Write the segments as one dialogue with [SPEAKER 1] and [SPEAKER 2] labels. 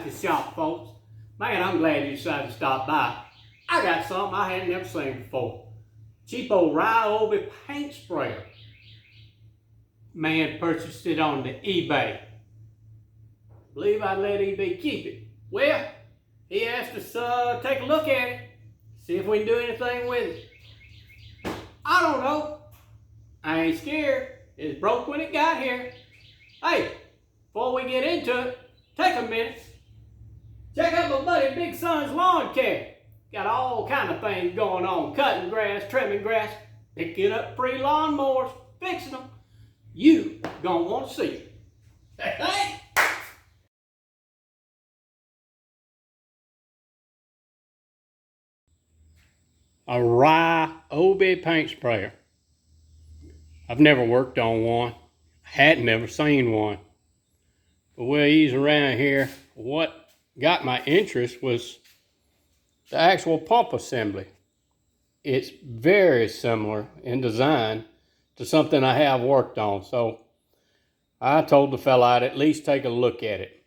[SPEAKER 1] at the shop, folks. Man, I'm glad you decided to stop by. I got something I hadn't never seen before. Cheap old RYOBI paint sprayer. Man purchased it on the eBay. Believe I'd let eBay keep it. Well, he asked us to take a look at it, see if we can do anything with it. I don't know. I ain't scared. It's broke when it got here. Hey, before we get into it, take a minute. Check out my buddy Big Son's Lawncare. Got all kind of things going on. Cutting grass, trimming grass, picking up free lawnmowers, fixing them. You gonna want to see it. Hey! A RYOBI paint sprayer. I've never worked on one. Hadn't never seen one. But while he's around here, what got my interest was the actual pump assembly. It's very similar in design to something I have worked on. So I told the fella I'd at least take a look at it.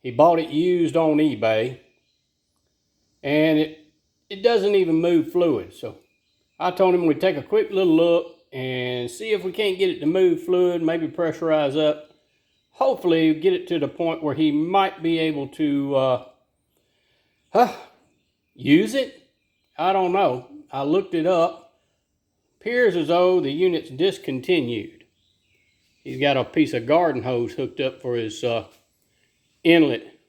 [SPEAKER 1] He bought it used on eBay, and it doesn't even move fluid. So I told him we'd take a quick little look and see if we can't get it to move fluid, maybe pressurize up. Hopefully get it to the point where he might be able to use it. I don't know. I looked it up. Appears as though the unit's discontinued. He's got a piece of garden hose hooked up for his inlet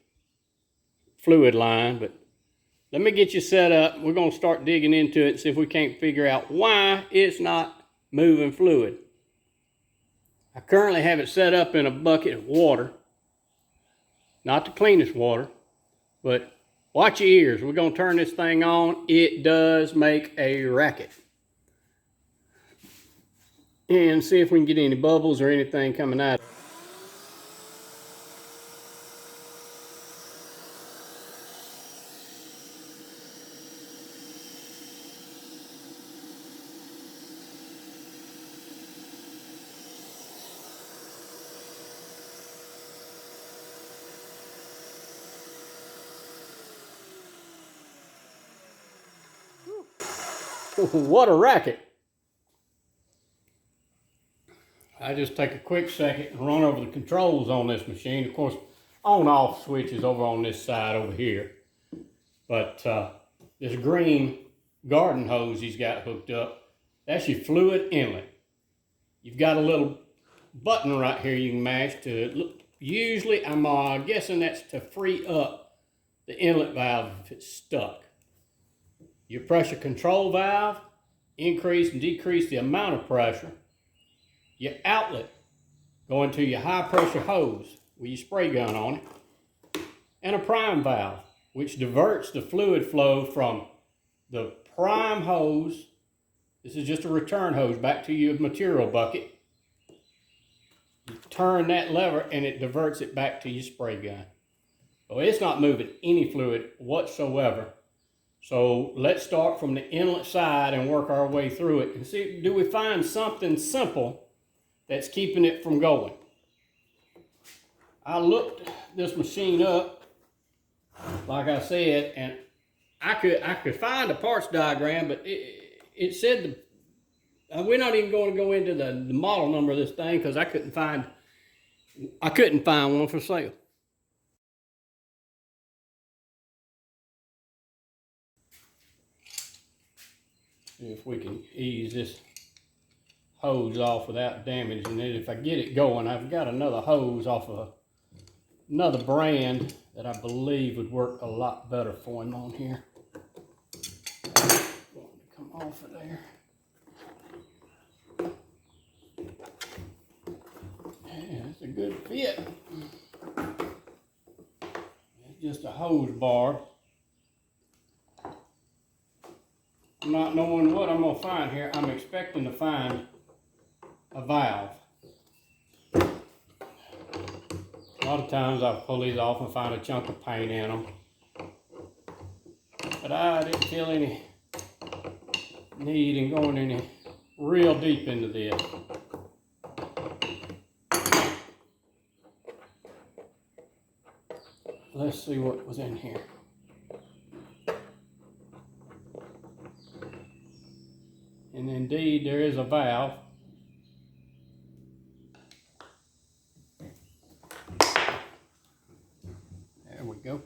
[SPEAKER 1] fluid line, but let me get you set up. We're going to start digging into it and see if we can't figure out why it's not moving fluid. I currently have it set up in a bucket of water. Not the cleanest water, but watch your ears. We're going to turn this thing on. It does make a racket. And see if we can get any bubbles or anything coming out. What a racket. I just take a quick second and run over the controls on this machine. Of course, on-off switch is over on this side over here. But this green garden hose he's got hooked up, that's your fluid inlet. You've got a little button right here you can mash to, usually I'm guessing that's to free up the inlet valve if it's stuck. Your pressure control valve, increase and decrease the amount of pressure. Your outlet, going to your high pressure hose with your spray gun on it. And a prime valve, which diverts the fluid flow from the prime hose, this is just a return hose, back to your material bucket. You turn that lever and it diverts it back to your spray gun. So it's not moving any fluid whatsoever. So let's start from the inlet side and work our way through it and see, do we find something simple that's keeping it from going? I looked this machine up, like I said, and I could find a parts diagram, but it said we're not even going to go into the model number of this thing because I couldn't find one for sale. See if we can ease this hose off without damaging it. If I get it going, I've got another hose off of another brand that I believe would work a lot better for him on here. Going to come off of there. Yeah, that's a good fit. It's just a hose bar. Not knowing what I'm going to find here, I'm expecting to find a valve. A lot of times I'll pull these off and find a chunk of paint in them. But I didn't feel any need in going any real deep into this. let's see what was in here. And indeed, there is a valve. There we go.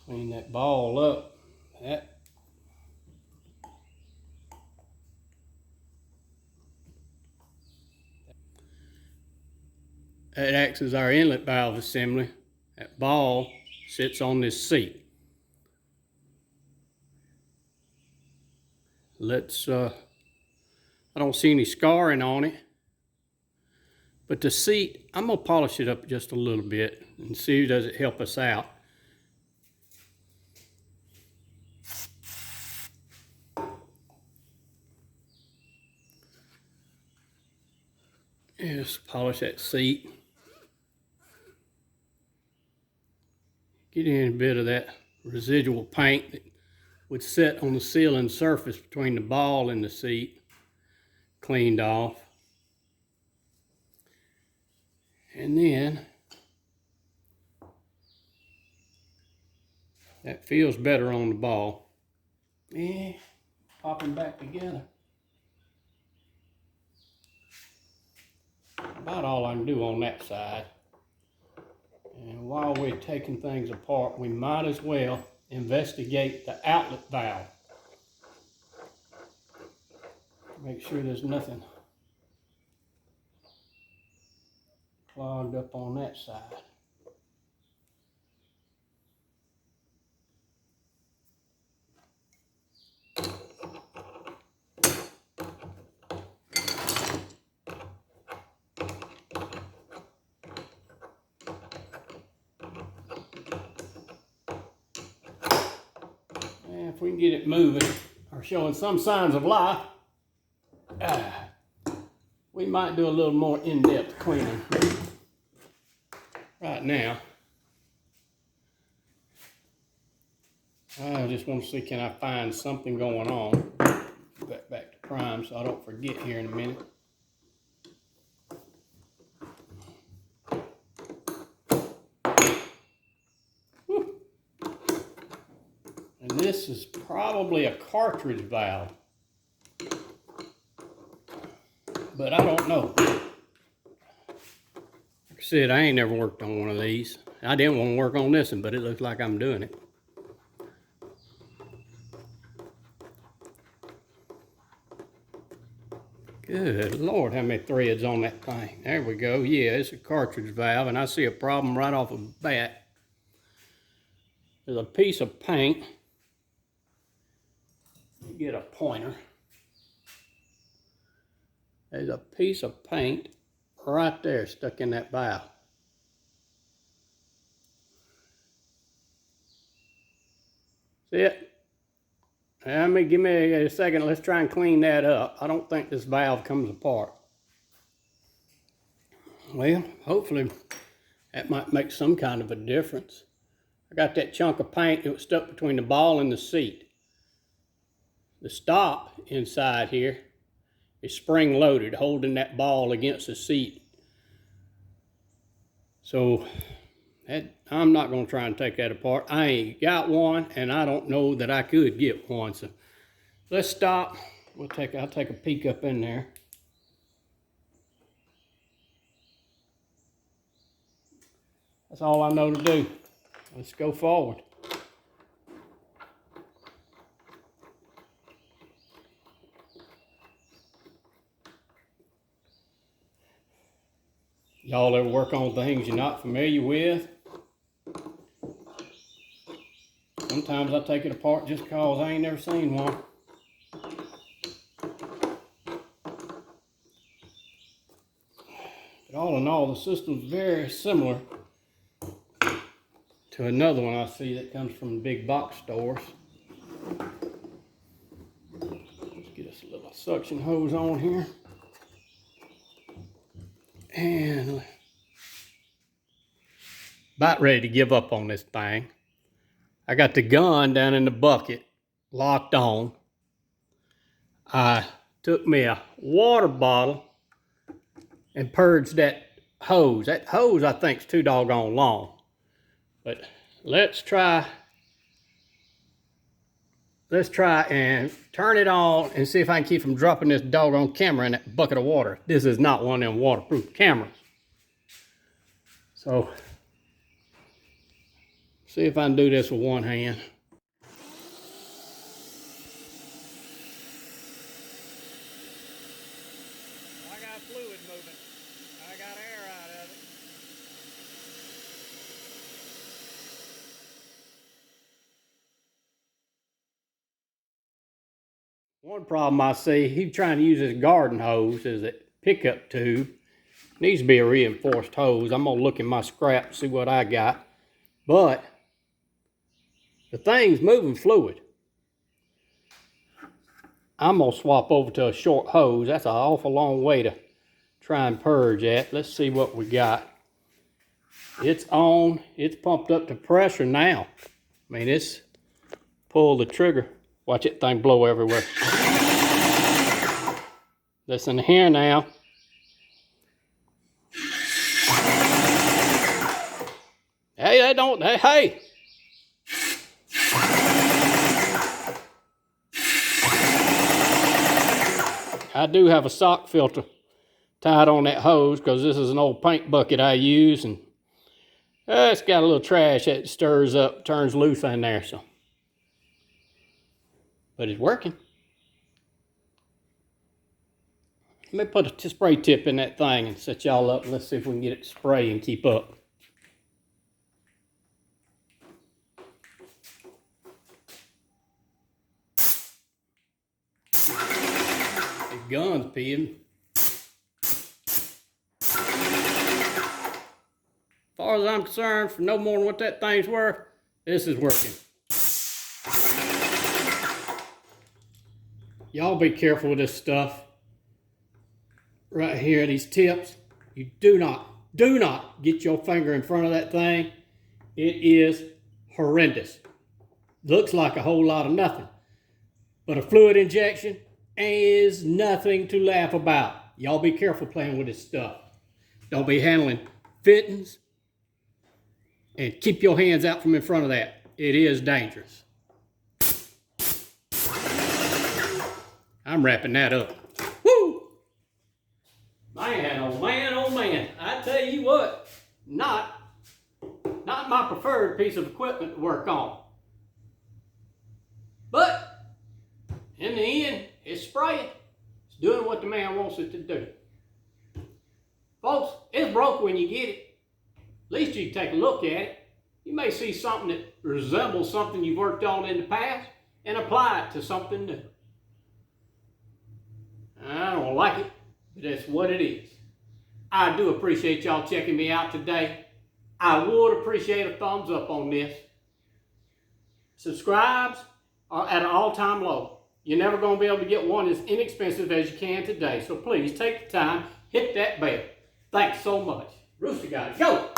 [SPEAKER 1] Clean that ball up. That acts as our inlet valve assembly. That ball sits on this seat. I don't see any scarring on it, but the seat, I'm gonna polish it up just a little bit and see, does it help us out. Just polish that seat. Get in a bit of that residual paint that would sit on the sealing surface between the ball and the seat, cleaned off. And then, that feels better on the ball. Popping back together. About all I can do on that side. And while we're taking things apart, we might as well investigate the outlet valve. Make sure there's nothing clogged up on that side. And if we can get it moving or showing some signs of life, we might do a little more in-depth cleaning. Right now, I just want to see, can I find something going on? Back to prime so I don't forget here in a minute. Whew. And this is probably a cartridge valve, but I don't know. Like I said, I ain't never worked on one of these. I didn't want to work on this one, but it looks like I'm doing it. Good Lord, how many threads on that thing. There we go. Yeah, it's a cartridge valve, and I see a problem right off the bat. There's a piece of paint. Let me get a pointer. There's a piece of paint right there stuck in that valve. See it? Give me a second. Let's try and clean that up. I don't think this valve comes apart. Well, hopefully that might make some kind of a difference. I got that chunk of paint that was stuck between the ball and the seat. The stop inside here is spring loaded, holding that ball against the seat. So I'm not going to try and take that apart. I ain't got one, and I don't know that I could get one. So let's stop. I'll take a peek up in there. That's all I know to do. Let's go forward. Y'all ever work on things you're not familiar with? Sometimes I take it apart just because I ain't never seen one. But all in all, the system's very similar to another one I see that comes from big box stores. Let's get us a little suction hose on here. And about ready to give up on this thing. I got the gun down in the bucket locked on, I took me a water bottle and purged that hose. That hose, I think, is too doggone long. But let's try and turn it on and see if I can keep from dropping this doggone camera in that bucket of water. This is not one of them waterproof cameras. So, see if I can do this with one hand. I got fluid moving. I got air out of it. One problem I see, he's trying to use his garden hose as a pickup tube. Needs to be a reinforced hose. I'm gonna look in my scrap, see what I got. But the thing's moving fluid. I'm gonna swap over to a short hose. That's an awful long way to try and purge that. Let's see what we got. It's on, it's pumped up to pressure now. I mean, it's pull the trigger. Watch that thing blow everywhere. Listen here now. Hey, that don't, hey. I do have a sock filter tied on that hose because this is an old paint bucket I use, and it's got a little trash that stirs up, turns loose in there, so. But it's working. Let me put a spray tip in that thing and set y'all up, and let's see if we can get it to spray and keep up. The gun's peeing. As far as I'm concerned, for no more than what that thing's worth, this is working. Y'all be careful with this stuff. Right here, these tips. You do not get your finger in front of that thing. It is horrendous. Looks like a whole lot of nothing. But a fluid injection is nothing to laugh about. Y'all be careful playing with this stuff. Don't be handling fittings. And keep your hands out from in front of that. It is dangerous. I'm wrapping that up. Woo! Man, oh man, oh man. I tell you what, not my preferred piece of equipment to work on. But, in the end, it's spraying. It's doing what the man wants it to do. Folks, it's broke when you get it. At least you can take a look at it. You may see something that resembles something you've worked on in the past and apply it to something new. I don't like it, but that's what it is. I do appreciate y'all checking me out today. I would appreciate a thumbs up on this. Subscribes are at an all-time low. You're never going to be able to get one as inexpensive as you can today. So please take the time, hit that bell. Thanks so much. Rooster gotta go.